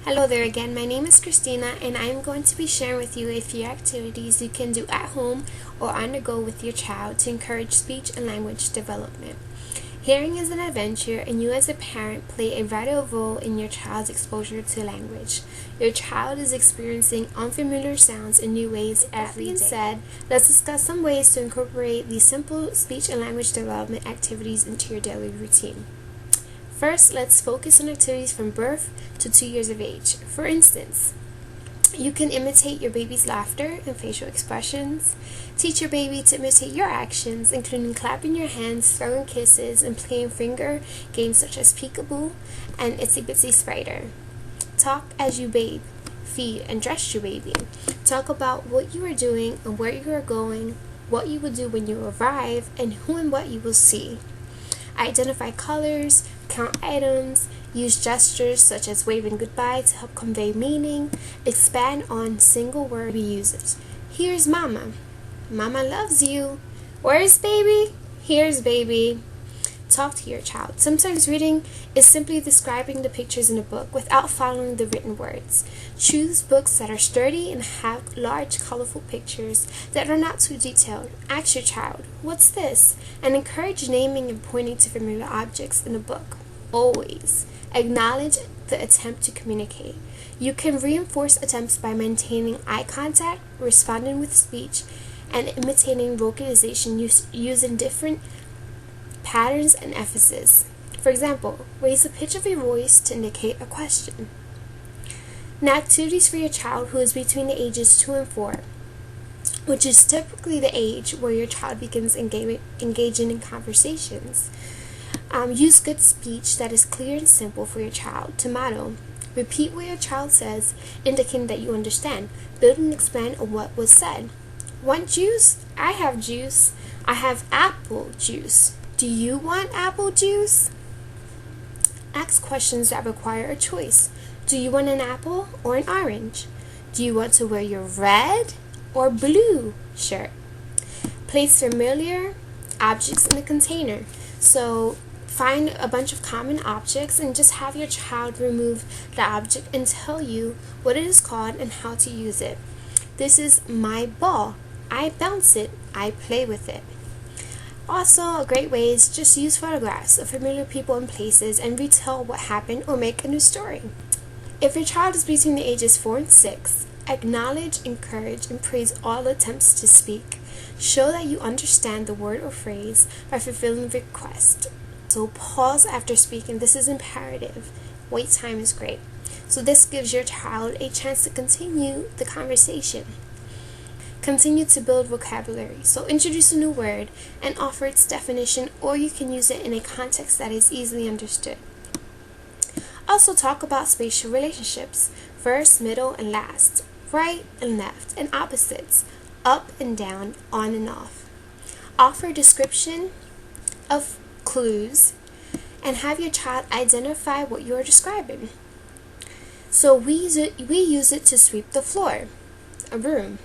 Hello there again, my name is Christina and I am going to be sharing with you a few activities you can do at home or on the go with your child to encourage speech and language development. Hearing is an adventure and you as a parent play a vital role in your child's exposure to language. Your child is experiencing unfamiliar sounds in new ways every day. That being said, let's discuss some ways to incorporate these simple speech and language development activities into your daily routine. First, let's focus on activities from birth to 2 years of age. For instance, you can imitate your baby's laughter and facial expressions. Teach your baby to imitate your actions, including clapping your hands, throwing kisses, and playing finger games such as peekaboo and itsy bitsy spider. Talk as you bathe, feed, and dress your baby. Talk about what you are doing and where you are going, what you will do when you arrive, and who and what you will see. Identify colors, count items, use gestures such as waving goodbye to help convey meaning, expand on single word uses. Here's mama. Mama loves you. Where's baby? Here's baby. Talk to your child. Sometimes reading is simply describing the pictures in a book without following the written words. Choose books that are sturdy and have large, colorful pictures that are not too detailed. Ask your child, "What's this?" and encourage naming and pointing to familiar objects in the book. Always acknowledge the attempt to communicate. You can reinforce attempts by maintaining eye contact, responding with speech, and imitating vocalization using different patterns and emphasis. For example, raise the pitch of your voice to indicate a question. Now, activities for your child who is between the ages 2 and 4, which is typically the age where your child begins engaging in conversations. Use good speech that is clear and simple for your child to model. Repeat what your child says, indicating that you understand. Build and expand on what was said. Want juice? I have juice. I have apple juice. Do you want apple juice? Ask questions that require a choice. Do you want an apple or an orange? Do you want to wear your red or blue shirt? Place familiar objects in a container. So find a bunch of common objects and just have your child remove the object and tell you what it is called and how to use it. This is my ball. I bounce it. I play with it. Also, a great way is just use photographs of familiar people and places and retell what happened or make a new story. If your child is between the ages 4 and 6, acknowledge, encourage, and praise all attempts to speak. Show that you understand the word or phrase by fulfilling the request. So pause after speaking. This is imperative. Wait time is great. So this gives your child a chance to continue the conversation. Continue to build vocabulary. So introduce a new word and offer its definition, or you can use it in a context that is easily understood. Also talk about spatial relationships, first, middle, and last, right and left, and opposites, up and down, on and off. Offer description of clues and have your child identify what you are describing. So we use it to sweep the floor, a room.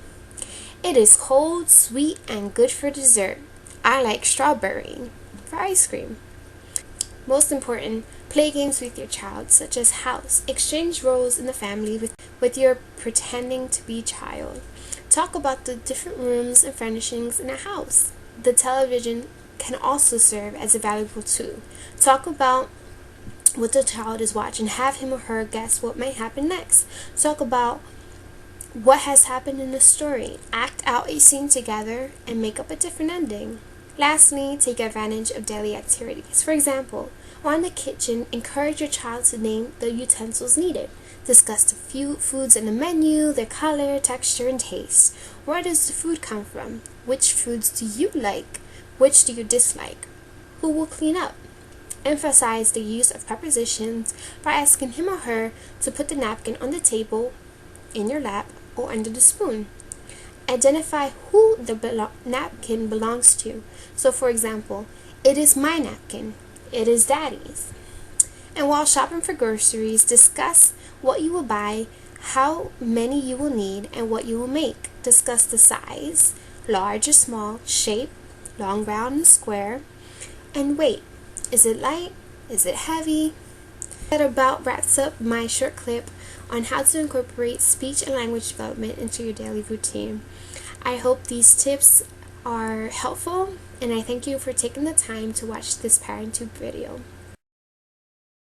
It is cold, sweet, and good for dessert. I like strawberry for ice cream. Most important, play games with your child, such as house. Exchange roles in the family with your pretending to be child. Talk about the different rooms and furnishings in a house. The television can also serve as a valuable tool. Talk about what the child is watching. Have him or her guess what may happen next. Talk about what has happened in the story. Act out a scene together and make up a different ending. Lastly, take advantage of daily activities. For example, while in the kitchen, encourage your child to name the utensils needed. Discuss the few foods in the menu, their color, texture, and taste. Where does the food come from? Which foods do you like? Which do you dislike? Who will clean up? Emphasize the use of prepositions by asking him or her to put the napkin on the table, in your lap, or under the spoon. Identify who the napkin belongs to. So for example, it is my napkin. It is daddy's. And while shopping for groceries, discuss what you will buy, how many you will need, and what you will make. Discuss the size, large or small, shape, long, round, and square, and weight. Is it light? Is it heavy? That about wraps up my short clip on how to incorporate speech and language development into your daily routine. I hope these tips are helpful, and I thank you for taking the time to watch this ParentTube video.